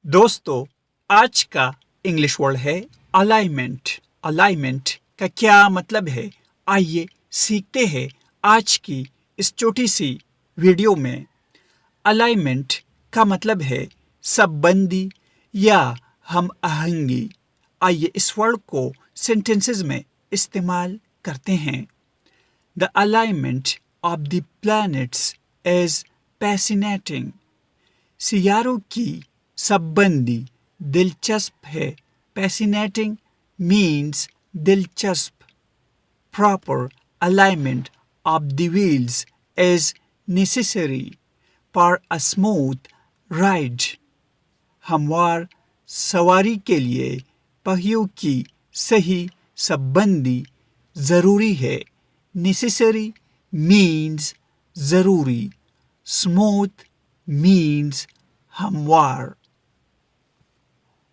दोस्तों, आज का इंग्लिश वर्ड है अलाइनमेंट। अलाइनमेंट का क्या मतलब है, आइए सीखते हैं आज की इस छोटी सी वीडियो में। अलाइनमेंट का मतलब है सबबंदी या हम आहंगी। आइए इस वर्ड को सेंटेंसेस में इस्तेमाल करते हैं। The alignment of the planets is fascinating। सियारों की सबबंदी दिलचस्प है। Fascinating means दिलचस्प। Proper alignment of the wheels is necessary for a smooth ride। हमवार सवारी के लिए पहियों की सही सबबंदी जरूरी है। Necessary means जरूरी। Smooth means हमवार।